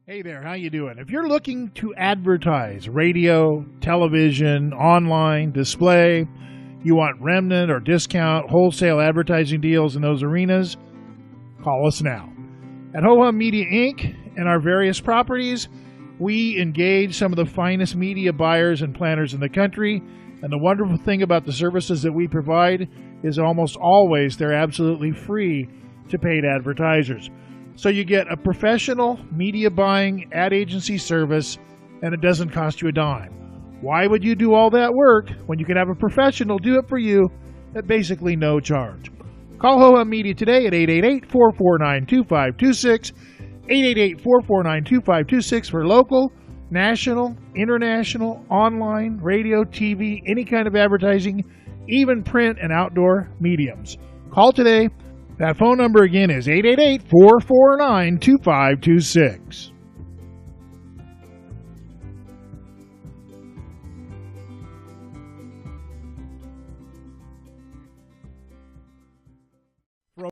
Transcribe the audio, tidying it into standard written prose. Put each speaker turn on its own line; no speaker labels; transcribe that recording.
Hey there, how you doing? If you're looking to advertise radio, television, online, display, you want remnant or discount wholesale advertising deals in those arenas, call us now. At Ho Hum Media Inc. and our various properties, we engage some of the finest media buyers and planners in the country, and the wonderful thing about the services that we provide is almost always they're absolutely free to paid advertisers. So you get a professional media buying ad agency service, and it doesn't cost you a dime. Why would you do all that work when you can have a professional do it for you at basically no charge? Call Ho Hum Media today at 888-449-2526, 888-449-2526 for local, national, international, online, radio, TV, any kind of advertising, even print and outdoor mediums. Call today. That phone number again is 888-449-2526.